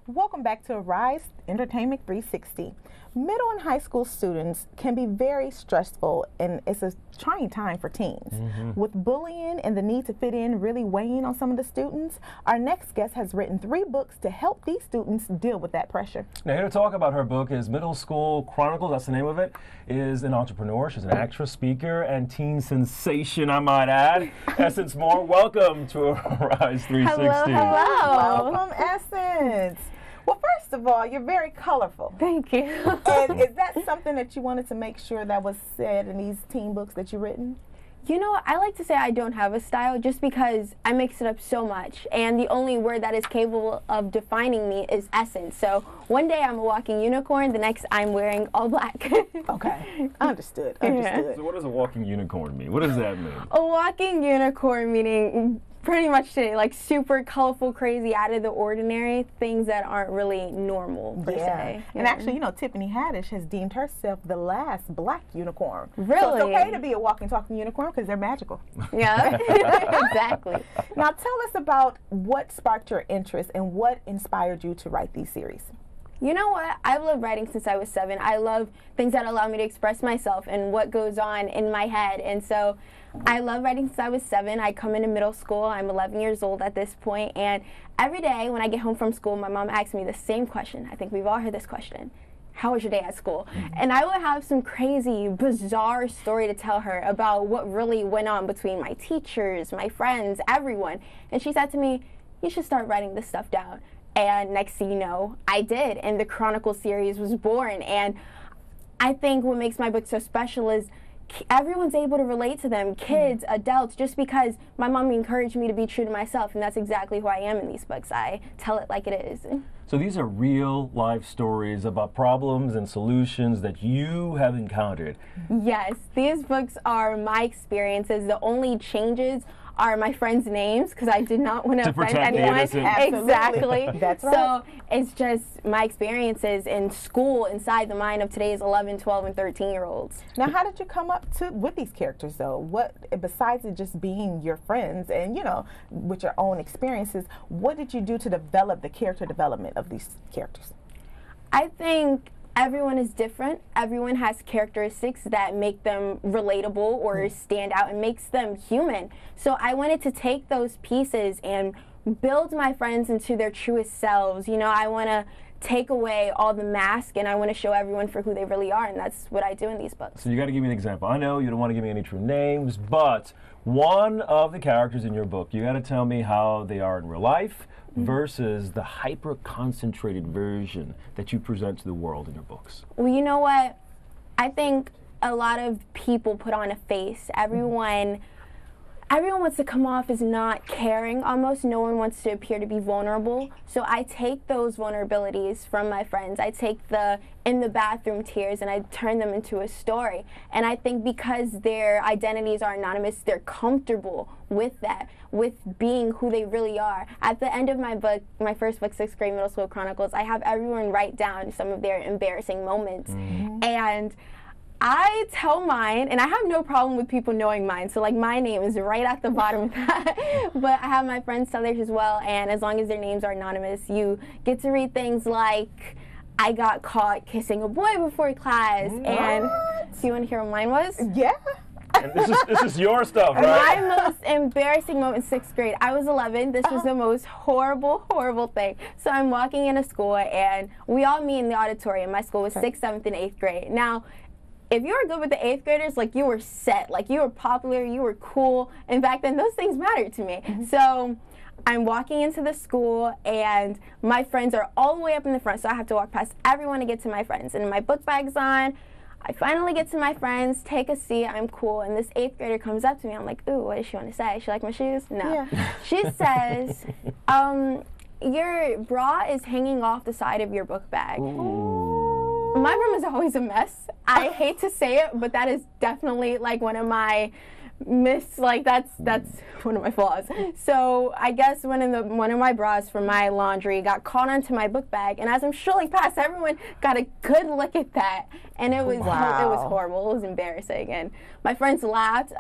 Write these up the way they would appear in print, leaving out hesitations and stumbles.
Welcome back to Rise Entertainment 360. Middle and high school students can be very stressful, and it's a trying time for teens. With bullying and the need to fit in really weighing on some of the students, our next guest has written 3 books to help these students deal with that pressure. Now, here to talk about her book is Middle School Chronicle, that's the name of it, is an entrepreneur. She's an actress, speaker, and teen sensation, I might add. Essynce Moore, welcome to Rise 360. Hello. Welcome, Essynce. Well, first of all, you're very colorful. Thank you. And is that something that you wanted to make sure that was said in these teen books that you've written? You know, I like to say I don't have a style just because I mix it up so much, and the only word that is capable of defining me is essence. So one day I'm a walking unicorn, the next I'm wearing all black. Okay, understood. So what does a walking unicorn mean? What does that mean? A walking unicorn meaning pretty much today, like super colorful, crazy, out of the ordinary, things that aren't really normal per se. And actually, you know, Tiffany Haddish has deemed herself the last black unicorn. Really? So it's okay to be a walking, talking unicorn because they're magical. Yeah, exactly. Now tell us about what sparked your interest and what inspired you to write these series. You know what? I've loved writing since I was 7. I love things that allow me to express myself and what goes on in my head. And so I love writing since I was 7. I come into middle school. I'm 11 years old at this point. And every day when I get home from school, my mom asks me the same question. I think we've all heard this question. How was your day at school? And I would have some crazy, bizarre story to tell her about what really went on between my teachers, my friends, everyone. And she said to me, you should start writing this stuff down. And next thing you know, I did, and the Chronicles series was born. And I think what makes my book so special is everyone's able to relate to them, kids, adults, just because my mom encouraged me to be true to myself, and that's exactly who I am in these books. I tell it like it is. So these are real life stories about problems and solutions that you have encountered. Yes, these books are my experiences. The only changes are my friends' names because I did not want to offend anyone. Exactly. That's right. So it's just my experiences in school inside the mind of today's 11, 12, and 13-year-olds. Now, how did you come up with these characters, though? What, besides it just being your friends and, you know, with your own experiences, what did you do to develop the character development of these characters? I think everyone is different. Everyone has characteristics that make them relatable or stand out and makes them human. So I wanted to take those pieces and build my friends into their truest selves. You know, I want to take away all the mask and I want to show everyone for who they really are, and that's what I do in these books. So you got to give me an example. I know you don't want to give me any true names, but one of the characters in your book, you got to tell me how they are in real life versus the hyper-concentrated version that you present to the world in your books. Well, you know what? I think a lot of people put on a face. Everyone wants to come off as not caring almost. No one wants to appear to be vulnerable. So I take those vulnerabilities from my friends. I take the in the bathroom tears and I turn them into a story. And I think because their identities are anonymous, they're comfortable with that, with being who they really are. At the end of my book, my first book, 6th grade Middle School Chronicles, I have everyone write down some of their embarrassing moments. And I tell mine, and I have no problem with people knowing mine, so like my name is right at the bottom of that. But I have my friends tell theirs as well, and as long as their names are anonymous, you get to read things like, I got caught kissing a boy before class, and do you want to hear what mine was? Yeah. And this is your stuff, right? My most embarrassing moment in 6th grade, I was 11. This was the most horrible, horrible thing. So I'm walking into school, and we all meet in the auditorium. My school was 6th, 7th, and 8th grade. Now, if you were good with the 8th graders, like you were set, like you were popular, you were cool. And back then, those things mattered to me. So I'm walking into the school, and my friends are all the way up in the front, so I have to walk past everyone to get to my friends. And my book bag's on. I finally get to my friends, take a seat, I'm cool, and this 8th grader comes up to me. I'm like, ooh, what does she want to say? She like my shoes? No. Yeah. She says, your bra is hanging off the side of your book bag. Ooh. My room is always a mess. I hate to say it, but that is definitely like one of my that's one of my flaws. So I guess one of my bras from my laundry got caught onto my book bag, and as I'm strolling past, everyone got a good look at that, and it was it was horrible. It was embarrassing, and my friends laughed.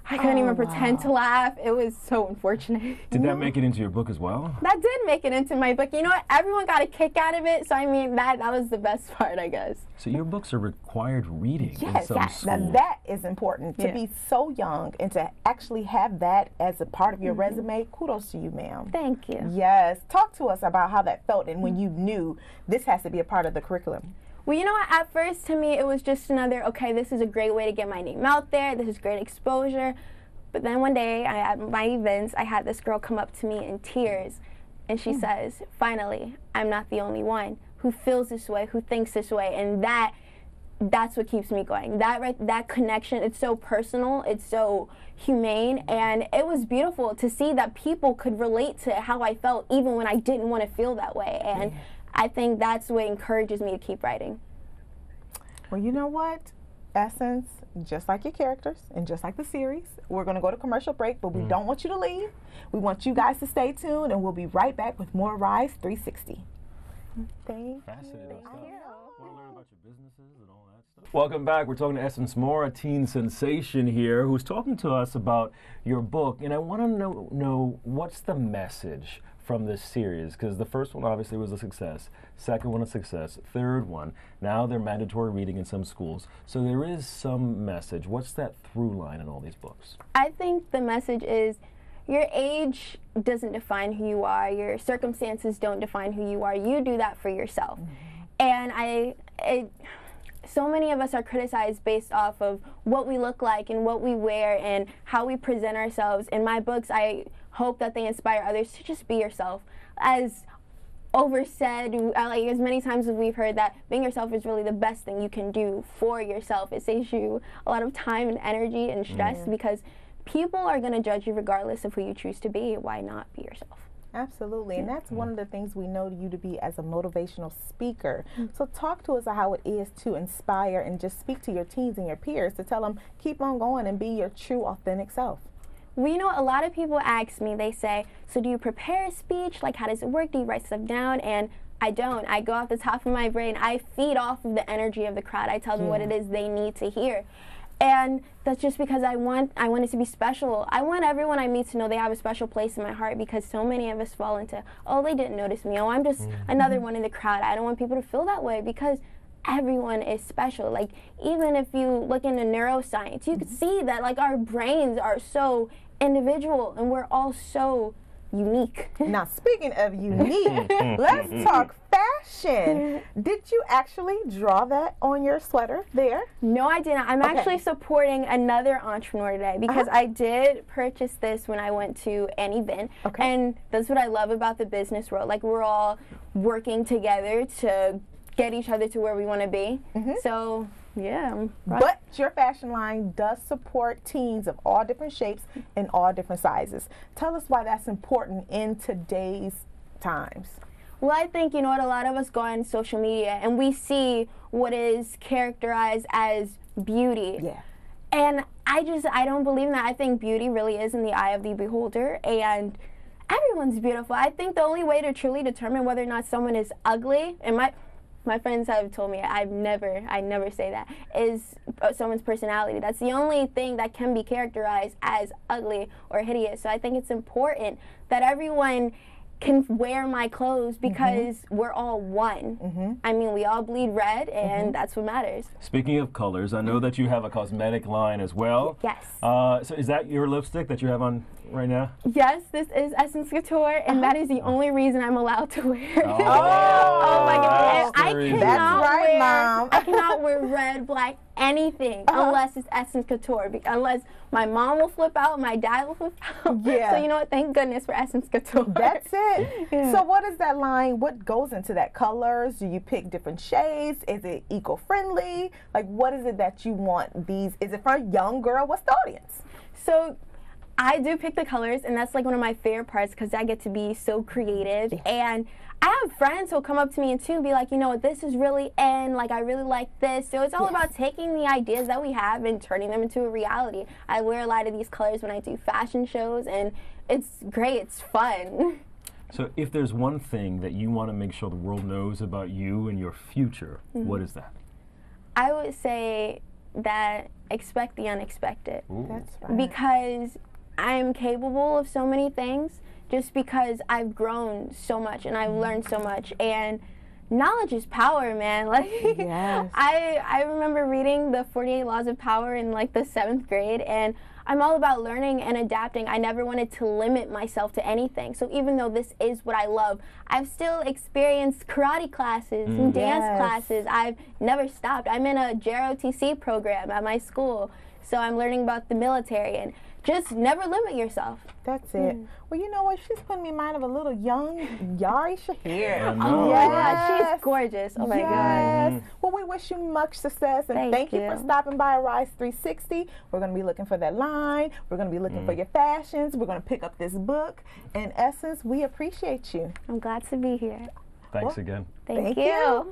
I couldn't even pretend to laugh. It was so unfortunate. Did that make it into your book as well? That did make it into my book. You know what? Everyone got a kick out of it, so I mean, that was the best part, I guess. So your books are required reading in some schools. Now that is important. To be so young and to actually have that as a part of your resume, kudos to you, ma'am. Thank you. Yes. Talk to us about how that felt and when you knew this has to be a part of the curriculum. Well, you know what? At first, to me, it was just another, okay, this is a great way to get my name out there. This is great exposure. But then one day, at my events, I had this girl come up to me in tears, and she says, finally, I'm not the only one who feels this way, who thinks this way, and that's what keeps me going. That connection, it's so personal, it's so humane, and it was beautiful to see that people could relate to how I felt even when I didn't want to feel that way. And I think that's what encourages me to keep writing. Well, you know what, Essynce, just like your characters and just like the series, we're going to go to commercial break, but we don't want you to leave. We want you guys to stay tuned, and we'll be right back with more Rise 360. Thank Fascinating you. stuff. Want to learn about your businesses and all that stuff? Welcome back. We're talking to Essynce Moore, a teen sensation here, who's talking to us about your book. And I want to know what's the message from this series, because the first one obviously was a success, second one a success, third one, now they're mandatory reading in some schools. So there is some message. What's that through line in all these books? I think the message is your age doesn't define who you are, your circumstances don't define who you are, you do that for yourself. And so many of us are criticized based off of what we look like and what we wear and how we present ourselves. In my books, I hope that they inspire others to just be yourself. As oversaid, like as many times as we've heard that being yourself is really the best thing you can do for yourself. It saves you a lot of time and energy and stress because people are going to judge you regardless of who you choose to be. Why not be yourself? Absolutely, and that's one of the things we know you to be as a motivational speaker. So talk to us about how it is to inspire and just speak to your teens and your peers to tell them, keep on going and be your true, authentic self. Well, you know, a lot of people ask me, they say, so do you prepare a speech? Like, how does it work? Do you write stuff down? And I don't. I go off the top of my brain. I feed off of the energy of the crowd. I tell them what it is they need to hear. And that's just because I want it to be special. I want everyone I meet to know they have a special place in my heart, because so many of us fall into, oh, they didn't notice me. Oh, I'm just another one in the crowd. I don't want people to feel that way, because everyone is special. Like, even if you look into neuroscience, you can see that, like, our brains are so individual and we're all so unique. Now, speaking of unique, let's talk fashion. Did you actually draw that on your sweater there? No, I didn't. I'm actually supporting another entrepreneur today, because I did purchase this when I went to an event. And that's what I love about the business world. Like, we're all working together to get each other to where we want to be. So, yeah. But your fashion line does support teens of all different shapes and all different sizes. Tell us why that's important in today's times. Well, I think, you know what, a lot of us go on social media and we see what is characterized as beauty. And I don't believe in that. I think beauty really is in the eye of the beholder, and everyone's beautiful. I think the only way to truly determine whether or not someone is ugly, and my friends have told me I never say that, is someone's personality. That's the only thing that can be characterized as ugly or hideous. So I think it's important that everyone can wear my clothes, because we're all one. I mean, we all bleed red, and that's what matters. Speaking of colors, I know that you have a cosmetic line as well. Yes. So is that your lipstick that you have on right now? Yes, this is Essynce Couture, and that is the only reason I'm allowed to wear it. Oh my goodness. I Mom. cannot wear red, black, anything unless it's Essynce Couture, unless my mom will flip out, my dad will flip out. So you know what, thank goodness for Essynce Couture. That's it. So what is that line, what goes into that? Colors? Do you pick different shades? Is it eco-friendly? Like, what is it that you want these, is it for a young girl? What's the audience? So I do pick the colors, and that's like one of my favorite parts, because I get to be so creative. And I have friends who'll come up to me and be like, you know, this is really in, like, I really like this. So it's all about taking the ideas that we have and turning them into a reality. I wear a lot of these colors when I do fashion shows, and it's great, it's fun. So if there's one thing that you want to make sure the world knows about you and your future, what is that? I would say that expect the unexpected. Ooh. That's right. Because I'm capable of so many things just because I've grown so much and I've learned so much. And knowledge is power, man. Like, Yes. I remember reading the 48 Laws of Power in like the 7th grade, and I'm all about learning and adapting. I never wanted to limit myself to anything. So even though this is what I love, I've still experienced karate classes and dance Yes. classes. I've never stopped. I'm in a JROTC program at my school, so I'm learning about the military, and just never limit yourself. That's it. Well, you know what? She's putting me in mind of a little young Yari Shahir. I Oh know. my God, Yes. she's gorgeous. Oh my God. Yes. Well, we wish you much success, and Thank thank you for you. stopping by Rise 360. We're going to be looking for that line. We're going to be looking for your fashions. We're going to pick up this book. In essence, we appreciate you. I'm glad to be here. Thanks again. Thank Thank you. you.